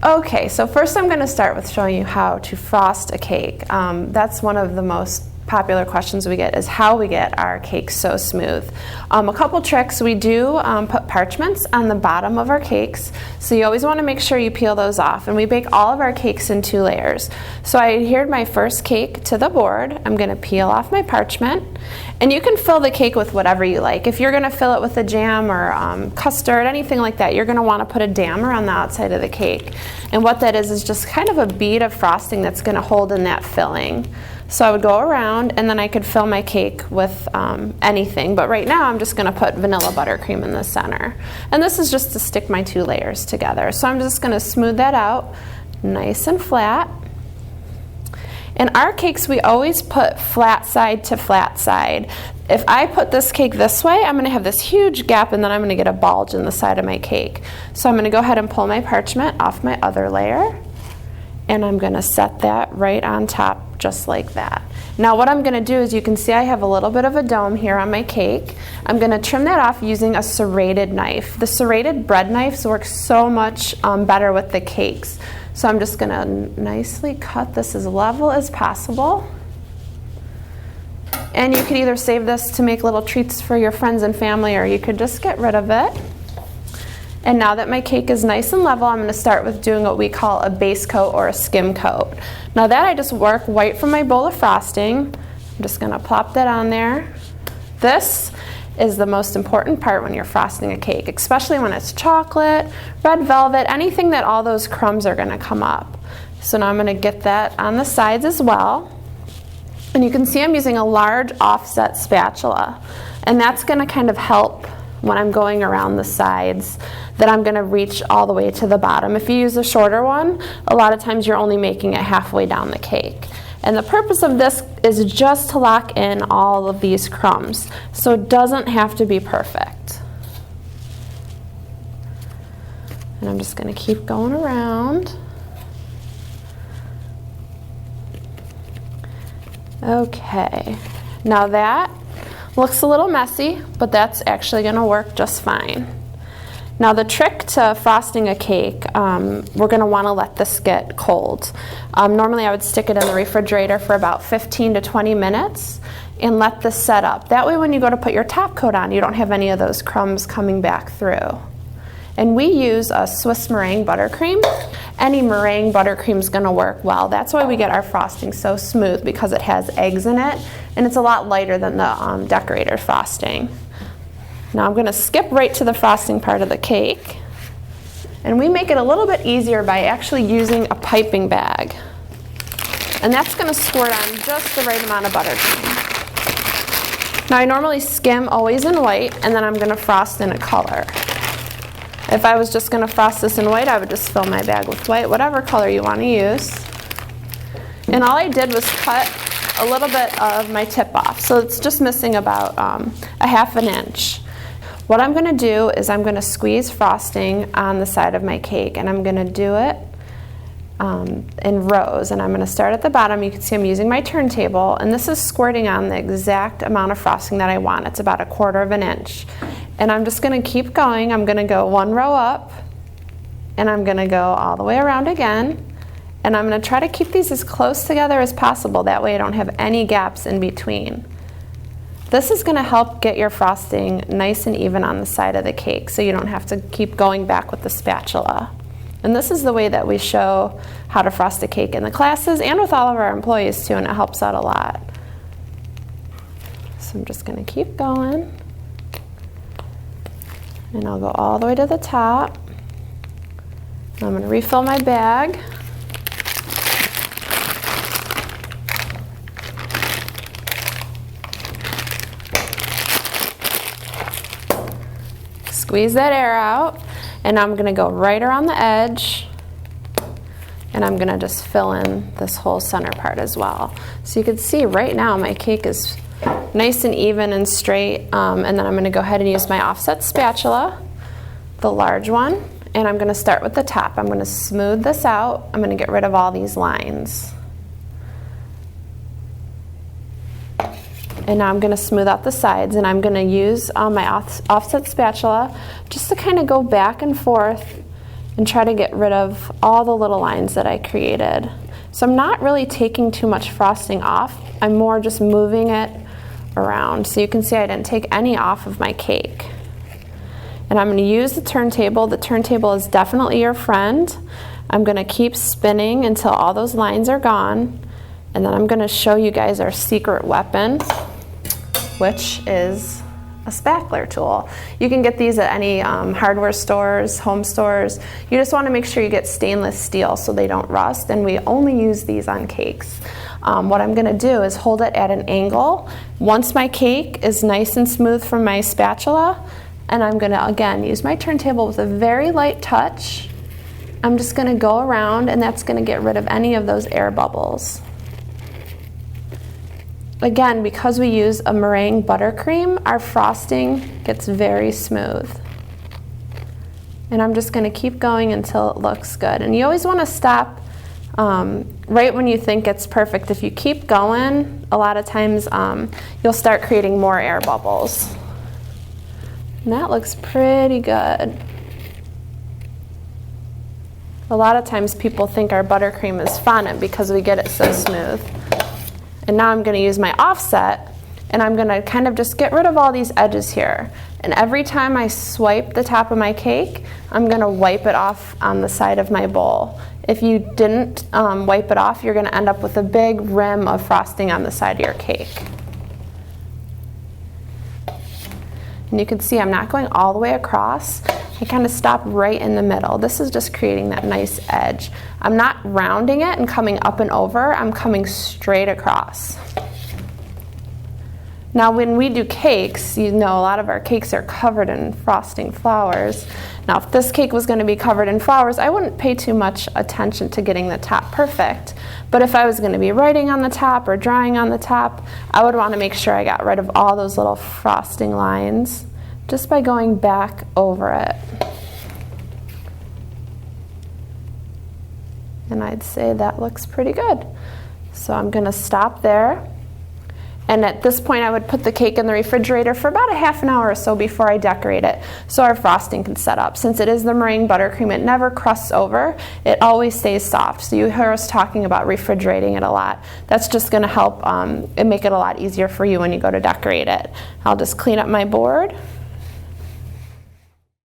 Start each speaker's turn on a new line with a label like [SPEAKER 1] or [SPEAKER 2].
[SPEAKER 1] Okay, so first I'm going to start with showing you how to frost a cake. That's one of the most popular questions we get, is how we get our cake so smooth. A couple tricks: we do put parchments on the bottom of our cakes, so you always want to make sure you peel those off, and we bake all of our cakes in 2 layers. So I adhered my first cake to the board. I'm going to peel off my parchment, and you can fill the cake with whatever you like. If you're going to fill it with a jam or custard, anything like that, you're going to want to put a dammer on the outside of the cake, and what that is just kind of a bead of frosting that's going to hold in that filling. So I would go around, and then I could fill my cake with anything, but right now I'm just going to put vanilla buttercream in the center. And this is just to stick my 2 layers together. So I'm just going to smooth that out nice and flat. In our cakes, we always put flat side to flat side. If I put this cake this way, I'm going to have this huge gap, and then I'm going to get a bulge in the side of my cake. So I'm going to go ahead and pull my parchment off my other layer, and I'm going to set that right on top just like that. Now what I'm going to do is, you can see I have a little bit of a dome here on my cake. I'm going to trim that off using a serrated knife. The serrated bread knives work so much better with the cakes. So I'm just going to nicely cut this as level as possible. And you could either save this to make little treats for your friends and family, or you could just get rid of it. And now that my cake is nice and level, I'm going to start with doing what we call a base coat or a skim coat. Now that I just work white from my bowl of frosting. I'm just going to plop that on there. This is the most important part when you're frosting a cake, especially when it's chocolate, red velvet, anything that all those crumbs are going to come up. So now I'm going to get that on the sides as well. And you can see I'm using a large offset spatula, and that's going to kind of help when I'm going around the sides, that I'm going to reach all the way to the bottom. If you use a shorter one, a lot of times you're only making it halfway down the cake. And the purpose of this is just to lock in all of these crumbs, so it doesn't have to be perfect. And I'm just going to keep going around. Okay, now that looks a little messy, but that's actually going to work just fine. Now the trick to frosting a cake, we're going to want to let this get cold. Normally I would stick it in the refrigerator for about 15 to 20 minutes and let this set up. That way when you go to put your top coat on, you don't have any of those crumbs coming back through. And we use a Swiss meringue buttercream. Any meringue buttercream is going to work well. That's why we get our frosting so smooth, because it has eggs in it, and it's a lot lighter than the decorator frosting. Now I'm going to skip right to the frosting part of the cake, and we make it a little bit easier by actually using a piping bag. And that's going to squirt on just the right amount of buttercream. Now I normally skim always in white, and then I'm going to frost in a color. If I was just going to frost this in white, I would just fill my bag with white, whatever color you want to use. And all I did was cut a little bit of my tip off, so it's just missing about a ½ inch. What I'm going to do is I'm going to squeeze frosting on the side of my cake, and I'm going to do it in rows. And I'm going to start at the bottom. You can see I'm using my turntable, and this is squirting on the exact amount of frosting that I want. It's about ½ inch. And I'm just going to keep going. I'm going to go 1 row up, and I'm going to go all the way around again. And I'm going to try to keep these as close together as possible. That way I don't have any gaps in between. This is going to help get your frosting nice and even on the side of the cake, so you don't have to keep going back with the spatula. And this is the way that we show how to frost a cake in the classes and with all of our employees too, and it helps out a lot. So I'm just going to keep going. And I'll go all the way to the top. I'm going to refill my bag. Squeeze that air out, and I'm going to go right around the edge, and I'm going to just fill in this whole center part as well. So you can see right now my cake is nice and even and straight, and then I'm going to go ahead and use my offset spatula, the large one, and I'm going to start with the top. I'm going to smooth this out. I'm going to get rid of all these lines. And now I'm going to smooth out the sides, and I'm going to use my offset spatula just to kind of go back and forth and try to get rid of all the little lines that I created. So I'm not really taking too much frosting off. I'm more just moving it around. So you can see I didn't take any off of my cake. And I'm going to use the turntable. The turntable is definitely your friend. I'm going to keep spinning until all those lines are gone. And then I'm going to show you guys our secret weapon, which is a spackler tool. You can get these at any hardware stores, home stores. You just want to make sure you get stainless steel so they don't rust, and we only use these on cakes. What I'm going to do is hold it at an angle once my cake is nice and smooth from my spatula, and I'm going to again use my turntable with a very light touch. I'm just going to go around, and that's going to get rid of any of those air bubbles. Again, because we use a meringue buttercream, our frosting gets very smooth. And I'm just going to keep going until it looks good. And you always want to stop right when you think it's perfect. If you keep going, a lot of times you'll start creating more air bubbles. And that looks pretty good. A lot of times people think our buttercream is fondant because we get it so smooth. And now I'm going to use my offset, and I'm going to kind of just get rid of all these edges here. And every time I swipe the top of my cake, I'm going to wipe it off on the side of my bowl. If you didn't wipe it off, you're going to end up with a big rim of frosting on the side of your cake. And you can see I'm not going all the way across. I kind of stop right in the middle. This is just creating that nice edge. I'm not rounding it and coming up and over. I'm coming straight across. Now when we do cakes, you know a lot of our cakes are covered in frosting flowers. Now if this cake was going to be covered in flowers, I wouldn't pay too much attention to getting the top perfect. But if I was going to be writing on the top or drawing on the top, I would want to make sure I got rid of all those little frosting lines just by going back over it. And I'd say that looks pretty good. So I'm going to stop there. And at this point I would put the cake in the refrigerator for about a half an hour or so before I decorate it so our frosting can set up. Since it is the meringue buttercream, it never crusts over. It always stays soft. So you hear us talking about refrigerating it a lot. That's just going to help and make it a lot easier for you when you go to decorate it. I'll just clean up my board.